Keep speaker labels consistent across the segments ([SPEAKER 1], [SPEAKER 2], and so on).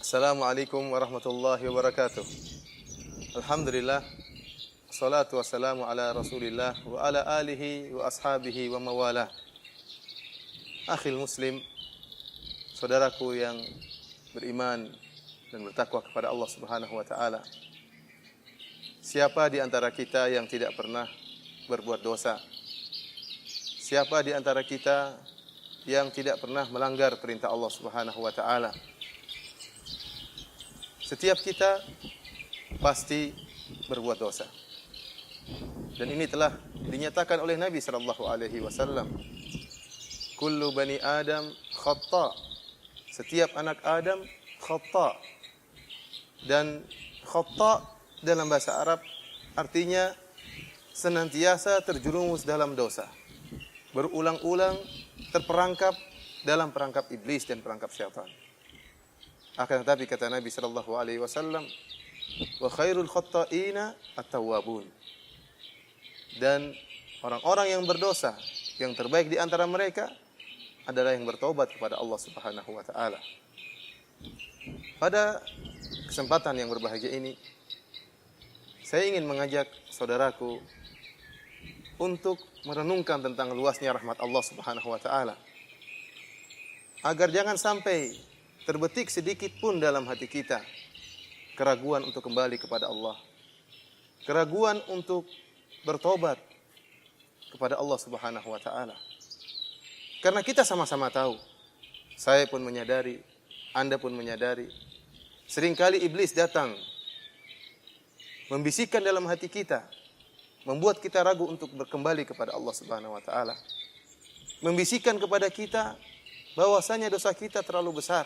[SPEAKER 1] Assalamualaikum warahmatullahi wabarakatuh. Alhamdulillah, salatu wassalamu ala Rasulillah wa ala alihi wa ashabihi wa mawalah. Akhil muslim, saudaraku yang beriman dan bertakwa kepada Allah Subhanahu wa taala. Siapa di antara kita yang tidak pernah berbuat dosa? Siapa di antara kita yang tidak pernah melanggar perintah Allah Subhanahu wa taala? Setiap kita pasti berbuat dosa. Dan ini telah dinyatakan oleh Nabi sallallahu alaihi wasallam. Kullu bani Adam khata'. Setiap anak Adam khata'. Dan khata' dalam bahasa Arab artinya senantiasa terjerumus dalam dosa. Berulang-ulang terperangkap dalam perangkap iblis dan perangkap syaitan. Akan tetapi kata Nabi sallallahu alaihi wasallam, wa khairul khatta'ina at-tawwabun. Dan orang-orang yang berdosa, yang terbaik di antara mereka adalah yang bertobat kepada Allah Subhanahu wa taala. Pada kesempatan yang berbahagia ini, saya ingin mengajak saudaraku untuk merenungkan tentang luasnya rahmat Allah Subhanahu wa taala. Agar jangan sampai terbetik sedikit pun dalam hati kita keraguan untuk kembali kepada Allah, keraguan untuk bertobat kepada Allah Subhanahu wa taala. Karena kita sama-sama tahu, saya pun menyadari, Anda pun menyadari, seringkali iblis datang membisikkan dalam hati kita, membuat kita ragu untuk berkembali kepada Allah Subhanahu wa taala. Membisikkan kepada kita bahwasanya dosa kita terlalu besar,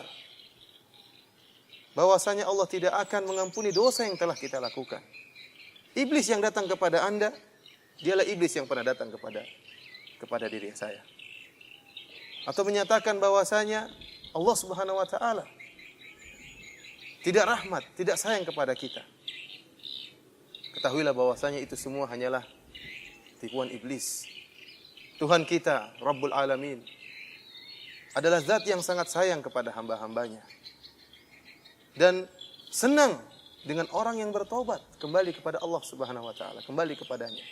[SPEAKER 1] bahwasanya Allah tidak akan mengampuni dosa yang telah kita lakukan. Iblis yang datang kepada Anda, dialah iblis yang pernah datang kepada diri saya. Atau menyatakan bahwasanya Allah Subhanahu wa taala tidak rahmat, tidak sayang kepada kita. Ketahuilah bahwasanya itu semua hanyalah tipuan iblis. Tuhan kita, Rabbul Alamin, adalah zat yang sangat sayang kepada hamba-hambanya. Dan senang dengan orang yang bertobat kembali kepada Allah Subhanahu wa taala, kembali kepadanya.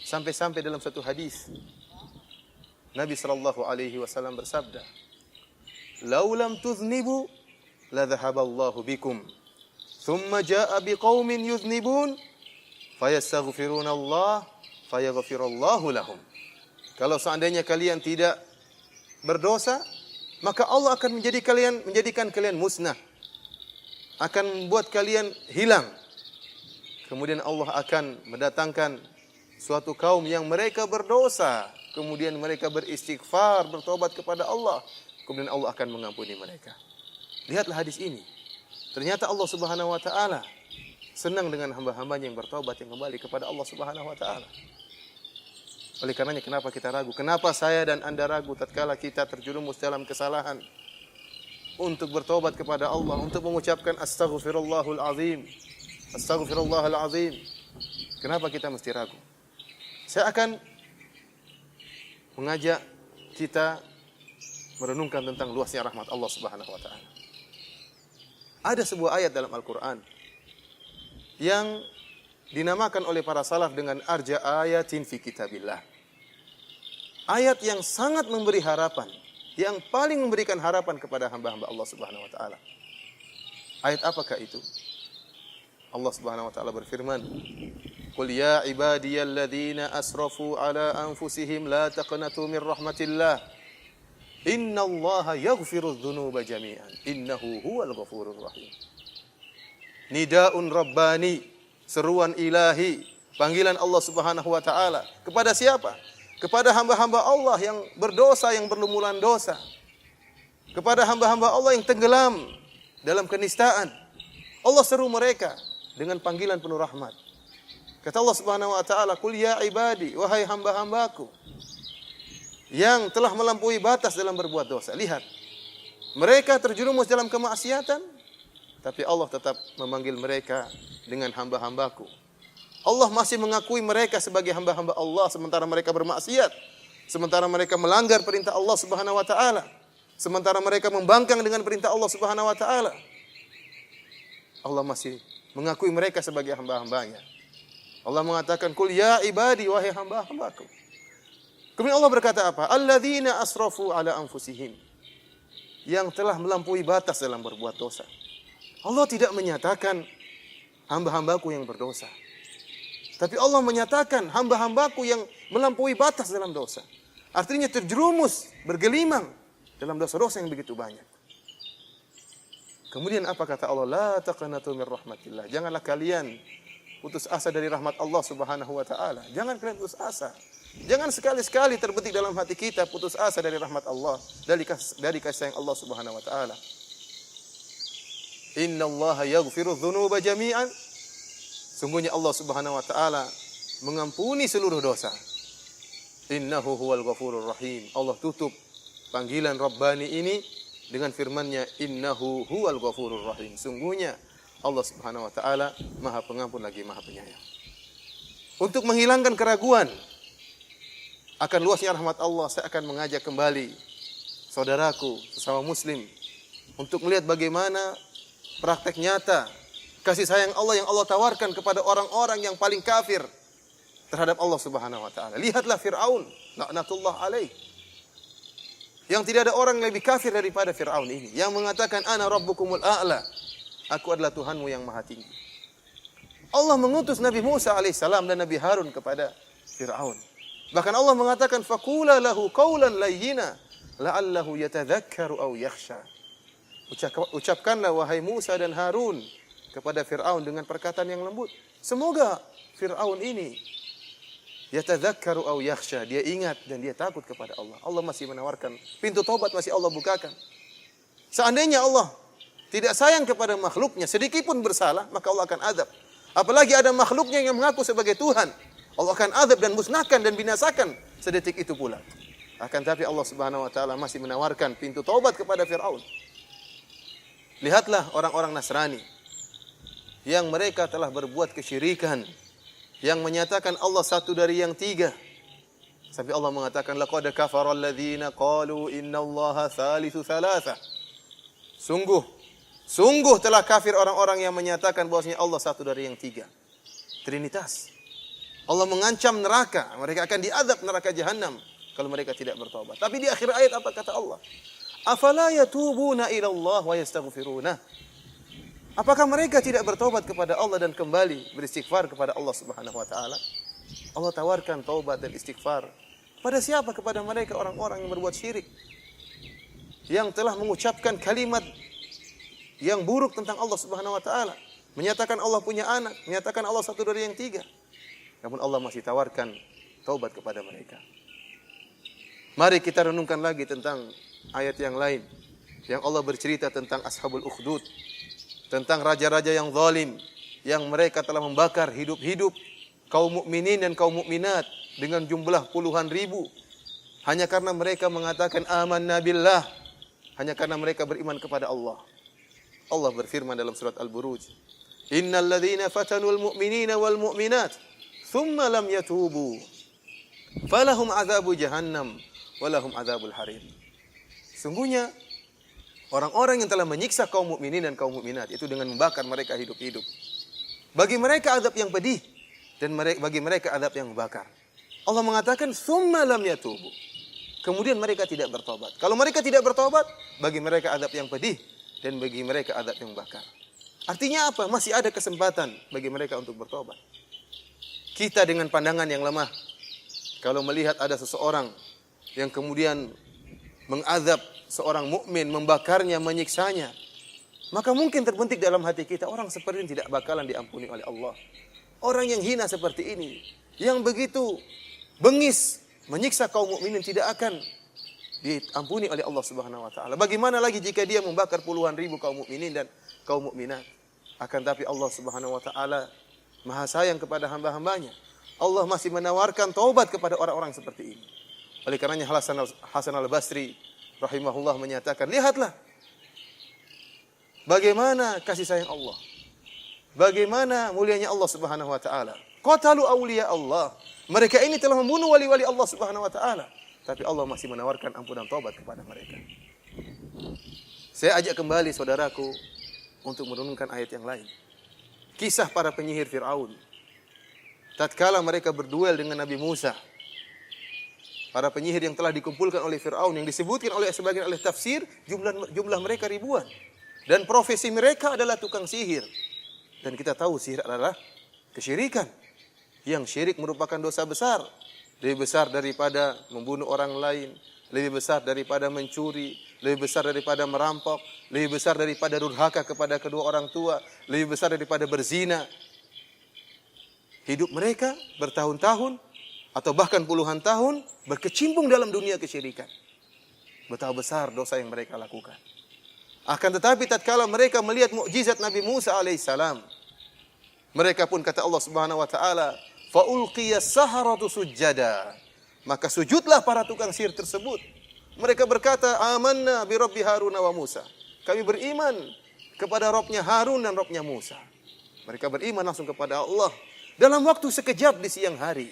[SPEAKER 1] Sampai-sampai dalam satu hadis Nabi sallallahu alaihi wasallam bersabda, "Lau lam tuznibu la dhahaballahu bikum, thumma jaa'a biqaumin yuznibun fayastaghfiruna Allah fayaghfirullahu lahum." Kalau seandainya kalian tidak berdosa, maka Allah akan menjadikan kalian musnah, akan membuat kalian hilang. Kemudian Allah akan mendatangkan suatu kaum yang mereka berdosa, kemudian mereka beristighfar, bertobat kepada Allah, kemudian Allah akan mengampuni mereka. Lihatlah hadis ini. Ternyata Allah Subhanahu wa taala senang dengan hamba-hambanya yang bertobat, yang kembali kepada Allah Subhanahu wa taala. Oleh karenanya kenapa kita ragu? Kenapa saya dan Anda ragu tatkala kita terjerumus dalam kesalahan untuk bertobat kepada Allah, untuk mengucapkan astaghfirullahal azim, astaghfirullahal azim. Kenapa kita mesti ragu? Saya akan mengajak kita merenungkan tentang luasnya rahmat Allah Subhanahu wa taala. Ada sebuah ayat dalam Al-Qur'an yang dinamakan oleh para salaf dengan arja ayatin fi kitabillah. Ayat yang sangat memberi harapan, yang paling memberikan harapan kepada hamba-hamba Allah Subhanahu wa taala. Ayat apakah itu? Allah Subhanahu wa taala berfirman, "Qul ya ibadiyalladzina asrafu ala anfusihim la taqnatu min rahmatillah. Innallaha yaghfirudz dzunuba jami'an. Innahu huwal ghafurur rahim." Nidaun rabbani, seruan ilahi, panggilan Allah Subhanahu wa taala kepada siapa? Kepada hamba-hamba Allah yang berdosa, yang berlumuran dosa. Kepada hamba-hamba Allah yang tenggelam dalam kenistaan. Allah seru mereka dengan panggilan penuh rahmat. Kata Allah Subhanahu wa taala, "Qul ya ibadi, wahai hamba-hambaku yang telah melampaui batas dalam berbuat dosa." Lihat, mereka terjerumus dalam kemaksiatan, tapi Allah tetap memanggil mereka dengan hamba-hambaku. Allah masih mengakui mereka sebagai hamba-hamba Allah sementara mereka bermaksiat, sementara mereka melanggar perintah Allah Subhanahu wa taala. sementara mereka membangkang dengan perintah Allah Subhanahu wa taala. Allah masih mengakui mereka sebagai hamba-hambanya. Allah mengatakan, "Qul ya ibadi, wahai hamba-hambaku." Kemudian Allah berkata apa? Alladzina asrafu ala anfusihim. Yang telah melampaui batas dalam berbuat dosa. Allah tidak menyatakan hamba-hambaku yang berdosa. Tapi Allah menyatakan hamba-hambaku yang melampaui batas dalam dosa. Artinya terjerumus, bergelimang dalam dosa-dosa yang begitu banyak. Kemudian apa kata Allah? La taqnatu min rahmatillah. Janganlah kalian putus asa dari rahmat Allah Subhanahu wa taala. Jangan kalian putus asa. Jangan sekali-sekali terbetik dalam hati kita putus asa dari rahmat Allah, dari kasih sayang Allah Subhanahu wa taala. Innallaha yaghfiru dzunuba jami'an. Sungguhnya Allah Subhanahu wa taala mengampuni seluruh dosa. Innahu huwal ghafurur rahim. Allah tutup panggilan Rabbani ini dengan firman-Nya, Innahu huwal ghafurur rahim. Sungguhnya Allah Subhanahu wa taala Maha Pengampun lagi Maha Penyayang. Untuk menghilangkan keraguan akan luasnya rahmat Allah, saya akan mengajak kembali saudaraku sesama muslim untuk melihat bagaimana praktek nyata kasih sayang Allah yang Allah tawarkan kepada orang-orang yang paling kafir terhadap Allah Subhanahu wa taala. Lihatlah Firaun, laknatullah alaih. Yang tidak ada orang yang lebih kafir daripada Firaun ini, yang mengatakan ana rabbukumul a'la. Aku adalah Tuhanmu yang maha tinggi. Allah mengutus Nabi Musa alaihissalam dan Nabi Harun kepada Firaun. Bahkan Allah mengatakan faqula lahu qawlan layyina la'allahu yatadzakkaru aw yakhsha. Ucapkanlah wahai Musa dan Harun kepada Fir'aun dengan perkataan yang lembut. Semoga Fir'aun ini yatadzakkaru aw yakhsha, dia ingat dan dia takut kepada Allah. Allah masih menawarkan pintu taubat, masih Allah bukakan. Seandainya Allah tidak sayang kepada makhluknya, sedikit pun bersalah, maka Allah akan azab. Apalagi ada makhluknya yang mengaku sebagai Tuhan. Allah akan azab dan musnahkan dan binasakan sedetik itu pula. Akan tapi Allah Subhanahu wa taala masih menawarkan pintu taubat kepada Fir'aun. Lihatlah orang-orang Nasrani yang mereka telah berbuat kesyirikan, yang menyatakan Allah satu dari yang tiga. Sampai Allah mengatakan laqad kafara alladziina qalu innallaha tsalitsu tsalatsa. Sungguh telah kafir orang-orang yang menyatakan bahwasanya Allah satu dari yang tiga. Trinitas. Allah mengancam neraka, mereka akan diazab neraka jahanam kalau mereka tidak bertobat. Tapi di akhir ayat apa kata Allah? Afala yatubuna ila Allah wa yastaghfiruna. Apakah mereka tidak bertobat kepada Allah dan kembali beristighfar kepada Allah Subhanahu wa taala? Allah tawarkan taubat dan istighfar. Pada siapa? Kepada mereka orang-orang yang berbuat syirik, yang telah mengucapkan kalimat yang buruk tentang Allah Subhanahu wa taala, menyatakan Allah punya anak, menyatakan Allah satu dari yang tiga. Namun Allah masih tawarkan taubat kepada mereka. Mari kita renungkan lagi tentang ayat yang lain, yang Allah bercerita tentang Ashabul Ukhdud, tentang raja-raja yang zalim, yang mereka telah membakar hidup-hidup kaum mukminin dan kaum mukminat dengan jumlah puluhan ribu, hanya karena mereka mengatakan amanna billah, hanya karena mereka beriman kepada Allah. Allah berfirman dalam surat Al-Buruj, innal ladzina fatanul mu'minina wal mu'minat thumma lam yatubu falahum adzabu jahannam walahum adzabul harim. Sungguhnya orang-orang yang telah menyiksa kaum mukminin dan kaum mukminat itu dengan membakar mereka hidup-hidup, bagi mereka azab yang pedih dan bagi mereka azab yang membakar. Allah mengatakan tsumma lam yatubu, kemudian mereka tidak bertobat. Kalau mereka tidak bertobat, bagi mereka azab yang pedih dan bagi mereka azab yang membakar. Artinya apa? Masih ada kesempatan bagi mereka untuk bertobat. Kita dengan pandangan yang lemah, kalau melihat ada seseorang yang kemudian mengazab seorang mukmin, membakarnya, menyiksanya, maka mungkin terbentik dalam hati kita, orang seperti ini tidak bakalan diampuni oleh Allah. Orang yang hina seperti ini, yang begitu bengis menyiksa kaum mukminin, tidak akan diampuni oleh Allah Subhanahu wa taala. Bagaimana lagi jika dia membakar puluhan ribu kaum mukminin dan kaum mukminat? Akan tapi Allah Subhanahu wa taala Maha sayang kepada hamba-hambanya. Allah masih menawarkan taubat kepada orang-orang seperti ini. Oleh karenanya Hasan Al-Basri rahimahullah menyatakan, lihatlah bagaimana kasih sayang Allah, bagaimana mulianya Allah Subhanahu wa taala. Qatalu awliya Allah. Mereka ini telah membunuh wali-wali Allah Subhanahu wa taala, tapi Allah masih menawarkan ampunan taubat kepada mereka. Saya ajak kembali saudaraku untuk merenungkan ayat yang lain. Kisah para penyihir Fir'aun. Tatkala mereka berduel dengan Nabi Musa. Para penyihir yang telah dikumpulkan oleh Fir'aun, yang disebutkan oleh sebagian ahli tafsir, jumlah mereka ribuan. Dan profesi mereka adalah tukang sihir. Dan kita tahu sihir adalah kesyirikan. Yang syirik merupakan dosa besar. Lebih besar daripada membunuh orang lain. Lebih besar daripada mencuri, lebih besar daripada merampok, lebih besar daripada durhaka kepada kedua orang tua, lebih besar daripada berzina. Hidup mereka bertahun-tahun atau bahkan puluhan tahun berkecimpung dalam dunia kesyirikan. Betapa besar dosa yang mereka lakukan. Akan tetapi tatkala mereka melihat mukjizat Nabi Musa alaihissalam, mereka pun kata Allah Subhanahu wa taala, fa ulqiyas saharatu sujjada. Maka sujudlah para tukang sihir tersebut. Mereka berkata, amanna bi Rabbi Harun wa Musa. Kami beriman kepada Rabbnya Harun dan Rabbnya Musa. Mereka beriman langsung kepada Allah dalam waktu sekejap di siang hari.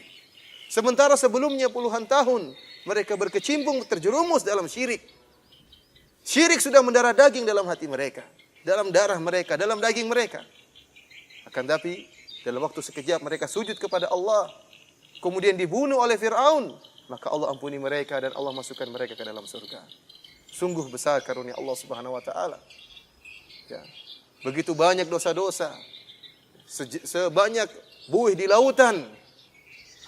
[SPEAKER 1] Sementara sebelumnya puluhan tahun mereka berkecimpung terjerumus dalam syirik. Syirik sudah mendarah daging dalam hati mereka, dalam darah mereka, dalam daging mereka. Akan tapi dalam waktu sekejap mereka sujud kepada Allah. Kemudian dibunuh oleh Fir'aun, maka Allah ampuni mereka dan Allah masukkan mereka ke dalam surga. Sungguh besar karunia Allah Subhanahu wa taala. Ya. Begitu banyak dosa-dosa. Sebanyak buih di lautan.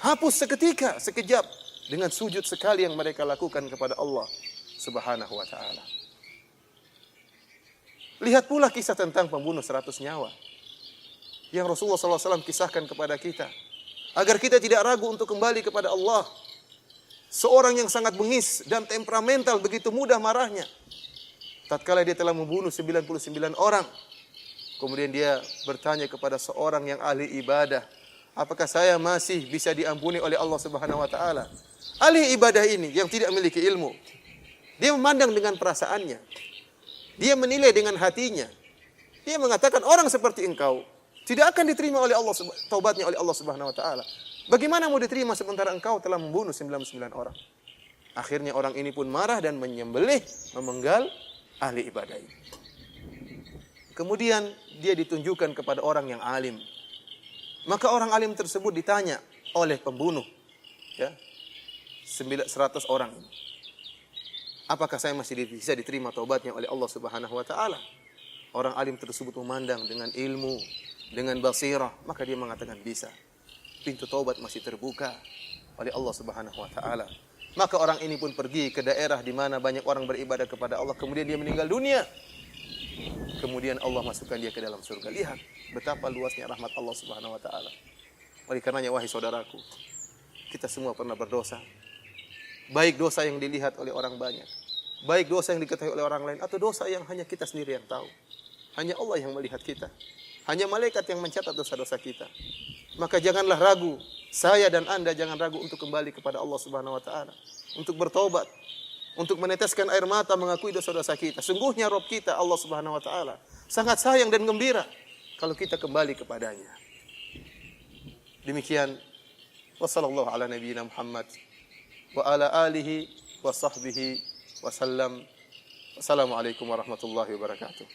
[SPEAKER 1] Hapus seketika, sekejap dengan sujud sekali yang mereka lakukan kepada Allah Subhanahu wa taala. Lihat pula kisah tentang pembunuh 100 nyawa yang Rasulullah SAW kisahkan kepada kita. Agar kita tidak ragu untuk kembali kepada Allah. Seorang yang sangat bengis dan temperamental, begitu mudah marahnya. Tatkala dia telah membunuh 99 orang. Kemudian dia bertanya kepada seorang yang ahli ibadah. Apakah saya masih bisa diampuni oleh Allah Subhanahu wa taala? Ahli ibadah ini yang tidak memiliki ilmu. Dia memandang dengan perasaannya. Dia menilai dengan hatinya. Dia mengatakan orang seperti engkau tidak akan diterima oleh Allah, taubatnya oleh Allah Subhanahu wa taala. Bagaimana mau diterima sementara engkau telah membunuh 99 orang? Akhirnya orang ini pun marah dan menyembelih, memenggal ahli ibadah ini. Kemudian dia ditunjukkan kepada orang yang alim. Maka orang alim tersebut ditanya oleh pembunuh, ya, 100 orang ini. Apakah saya masih bisa diterima taubatnya oleh Allah Subhanahu wa taala? Orang alim tersebut memandang dengan ilmu, dengan basirah, maka dia mengatakan bisa. Pintu taubat masih terbuka oleh Allah Subhanahu wa taala. Maka orang ini pun pergi ke daerah di mana banyak orang beribadah kepada Allah, kemudian dia meninggal dunia. Kemudian Allah masukkan dia ke dalam surga. Lihat betapa luasnya rahmat Allah Subhanahu wa taala. Oleh karenanya wahai saudaraku, kita semua pernah berdosa. Baik dosa yang dilihat oleh orang banyak, baik dosa yang diketahui oleh orang lain, atau dosa yang hanya kita sendiri yang tahu. Hanya Allah yang melihat kita. Hanya malaikat yang mencatat dosa-dosa kita. Maka janganlah ragu, saya dan Anda jangan ragu untuk kembali kepada Allah Subhanahu wa taala, untuk bertobat, untuk meneteskan air mata mengakui dosa-dosa kita. Sungguhnya Rabb kita Allah Subhanahu wa taala sangat sayang dan gembira kalau kita kembali kepadanya. Demikian, wassallallahu ala nabiyyina Muhammad wa ala alihi wa sahbihi wasallam. Assalamualaikum warahmatullahi wabarakatuh.